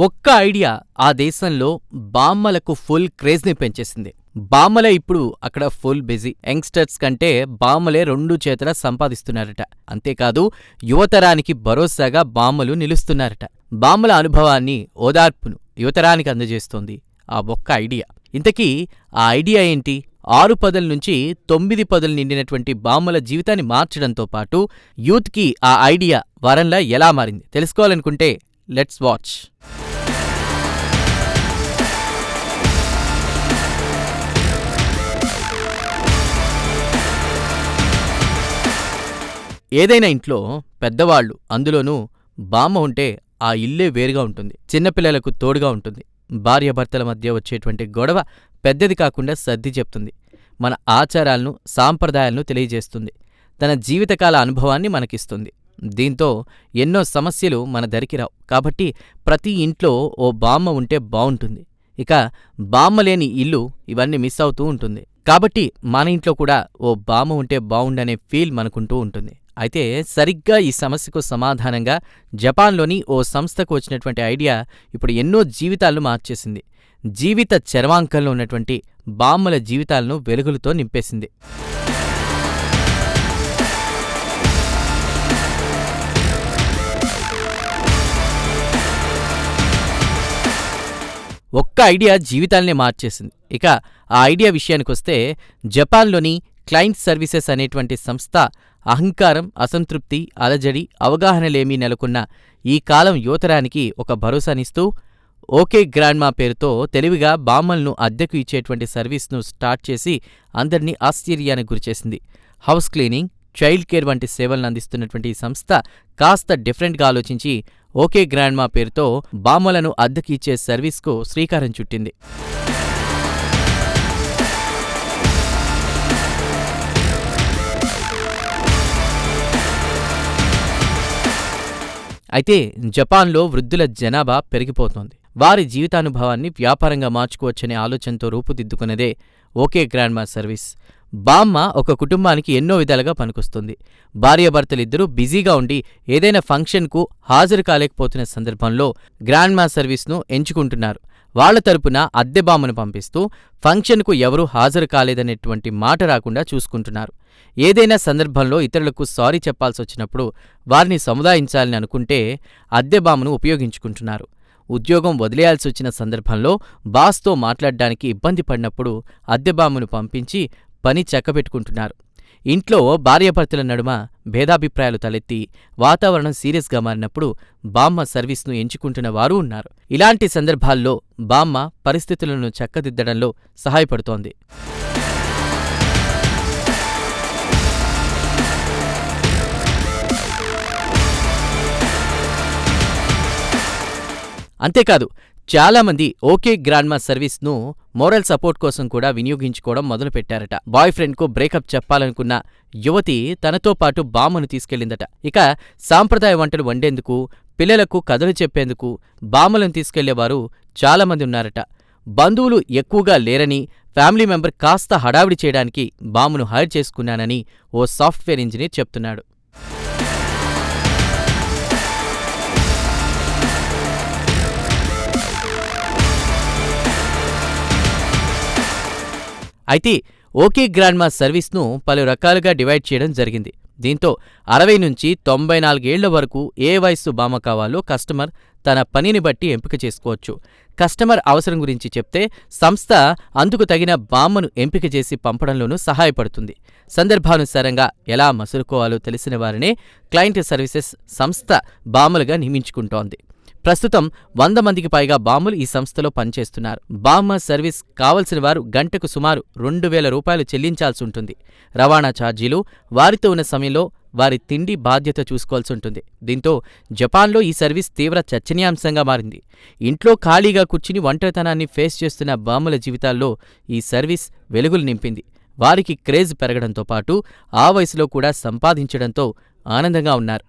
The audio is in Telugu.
ఒక్క ఐడియా ఆ దేశంలో బామ్మలకు ఫుల్ క్రేజ్ని పెంచేసింది. బామ్మలే ఇప్పుడు అక్కడ ఫుల్ బిజీ. యంగ్స్టర్స్ కంటే బామ్మలే 2 చేతులా సంపాదిస్తున్నారట. అంతేకాదు యువతరానికి భరోసాగా బామ్మలు నిలుస్తున్నారట. బామ్మల అనుభవాన్ని, ఓదార్పును యువతరానికి అందజేస్తోంది ఆ ఒక్క ఐడియా. ఇంతకీ ఆ ఐడియా ఏంటి? 6 పదుల నుంచి 9 పదులు నిండినటువంటి బామ్మల జీవితాన్ని మార్చడంతో పాటు యూత్కి ఆ ఐడియా వరంలా ఎలా మారింది తెలుసుకోవాలనుకుంటే లెట్స్ వాచ్. ఏదైనా ఇంట్లో పెద్దవాళ్లు, అందులోనూ బామ్మ ఉంటే ఆ ఇల్లే వేరుగా ఉంటుంది. చిన్నపిల్లలకు తోడుగా ఉంటుంది. భార్యాభర్తల మధ్య వచ్చేటువంటి గొడవ పెద్దది కాకుండా సర్ది చెప్తుంది. మన ఆచారాలను, సాంప్రదాయాలను తెలియజేస్తుంది. తన జీవితకాల అనుభవాన్ని మనకిస్తుంది. దీంతో ఎన్నో సమస్యలు మన దరికి రావు. కాబట్టి ప్రతి ఇంట్లో ఓ బామ్మ ఉంటే బావుంటుంది. ఇక బామ్మ లేని ఇల్లు ఇవన్నీ మిస్ అవుతూ ఉంటుంది. కాబట్టి మన ఇంట్లో కూడా ఓ బామ్మ ఉంటే బావుండనే ఫీల్ మనకుంటూ ఉంటుంది. అయితే సరిగ్గా ఈ సమస్యకు సమాధానంగా జపాన్లోని ఓ సంస్థకు వచ్చినటువంటి ఐడియా ఇప్పుడు ఎన్నో జీవితాలను మార్చేసింది. జీవిత చరమాంకంలో ఉన్నటువంటి బామ్మల జీవితాలను వెలుగులతో నింపేసింది. ఒక్క ఐడియా జీవితాలనే మార్చేసింది. ఇక ఆ ఐడియా విషయానికొస్తే జపాన్లోని క్లయింట్ సర్వీసెస్ అనేటువంటి సంస్థ అహంకారం, అసంతృప్తి, అలజడి, అవగాహనలేమీ నెలకొన్న ఈ కాలం యువతరానికి ఒక భరోసానిస్తూ ఓకే గ్రాండ్మా పేరుతో తెలివిగా బామ్మలను అద్దెకు ఇచ్చేటువంటి సర్వీస్ను స్టార్ట్ చేసి అందర్నీ ఆశ్చర్యానికి గురిచేసింది. హౌస్ క్లీనింగ్, చైల్డ్ కేర్ వంటి సేవలను అందిస్తున్నటువంటి ఈ సంస్థ కాస్త డిఫరెంట్గా ఆలోచించి ఓకే గ్రాండ్మా పేరుతో బామ్మలను అద్దెకు ఇచ్చే సర్వీస్కు శ్రీకారం చుట్టింది. అయితే జపాన్లో వృద్ధుల జనాభా పెరిగిపోతోంది. వారి జీవితానుభవాన్ని వ్యాపారంగా మార్చుకోవచ్చనే ఆలోచనతో రూపుదిద్దుకున్నదే ఓకే గ్రాండ్మా సర్వీస్. బామ్మ ఒక కుటుంబానికి ఎన్నో విధాలుగా పనికొస్తుంది. భార్యాభర్తలిద్దరూ బిజీగా ఉండి ఏదైనా ఫంక్షన్కు హాజరు కాలేకపోతున్న సందర్భంలో గ్రాండ్మా సర్వీస్ను ఎంచుకుంటున్నారు. వాళ్ల తరపున అద్దె బామ్మను పంపిస్తూ ఫంక్షన్కు ఎవరూ హాజరు కాలేదనేటువంటి మాట రాకుండా చూసుకుంటున్నారు. ఏదైనా సందర్భంలో ఇతరులకు సారీ చెప్పాల్సొచ్చినప్పుడు వారిని సముదాయించాలని అనుకుంటే అద్దె బామ్మను ఉపయోగించుకుంటున్నారు. ఉద్యోగం వదిలేయాల్సొచ్చిన సందర్భంలో బాస్తో మాట్లాడడానికి ఇబ్బంది పడినప్పుడు అద్దె బామ్మను పంపించి పని చక్కబెట్టుకుంటున్నారు. ఇంట్లో భార్యాభర్తల నడుమ భేదాభిప్రాయాలు తలెత్తి వాతావరణం సీరియస్గా మారినప్పుడు బామ్మ సర్వీస్ను ఎంచుకుంటున్న వారూ ఉన్నారు. ఇలాంటి సందర్భాల్లో బామ్మ పరిస్థితులను చక్కదిద్దడంలో సహాయపడుతోంది. అంతేకాదు చాలామంది ఓకే గ్రాండ్మా సర్వీస్ను మోరల్ సపోర్ట్ కోసం కూడా వినియోగించుకోవడం మొదలుపెట్టారట. బాయ్ ఫ్రెండ్కు బ్రేకప్ చెప్పాలనుకున్న యువతి తనతో పాటు బామ్మను తీసుకెళ్లిందట. ఇక సాంప్రదాయ వంటలు వండేందుకు, పిల్లలకు కథలు చెప్పేందుకు బామ్మలను తీసుకెళ్లేవారు చాలామంది ఉన్నారట. బంధువులు ఎక్కువగా లేరని, ఫ్యామిలీ మెంబర్ కాస్త హడావిడి చేయడానికి బామ్మను హైర్ చేసుకున్నానని ఓ సాఫ్ట్వేర్ ఇంజనీర్ చెప్తున్నాడు. అయితే ఓకే గ్రాండ్మా సర్వీస్ను పలు రకాలుగా డివైడ్ చేయడం జరిగింది. దీంతో 60 నుంచి 94 ఏళ్ల వరకు ఏ వయస్సు బామ్మ కావాలో కస్టమర్ తన పనిని బట్టి ఎంపిక చేసుకోవచ్చు. కస్టమర్ అవసరం గురించి చెప్తే సంస్థ అందుకు తగిన బామ్మను ఎంపిక చేసి పంపడంలోనూ సహాయపడుతుంది. సందర్భానుసారంగా ఎలా మసులుకోవాలో తెలిసిన వారినే క్లయింట్ సర్వీసెస్ సంస్థ బామ్మలుగా నియమించుకుంటోంది. ప్రస్తుతం 100 మందికి పైగా బామ్మలు ఈ సంస్థలో పనిచేస్తున్నారు. బామ్మ సర్వీస్ కావలసిన వారు గంటకు సుమారు 2000 రూపాయలు చెల్లించాల్సి ఉంటుంది. రవాణా ఛార్జీలు, వారితో ఉన్న సమయంలో వారి తిండి బాధ్యత చూసుకోవాల్సి ఉంటుంది. దీంతో జపాన్లో ఈ సర్వీస్ తీవ్ర చర్చనీయాంశంగా మారింది. ఇంట్లో ఖాళీగా కూర్చుని ఒంటరితనాన్ని ఫేస్ చేస్తున్న బామ్మల జీవితాల్లో ఈ సర్వీస్ వెలుగులు నింపింది. వారికి క్రేజ్ పెరగడంతో పాటు ఆ వయసులో కూడా సంపాదించడంతో ఆనందంగా ఉన్నారు.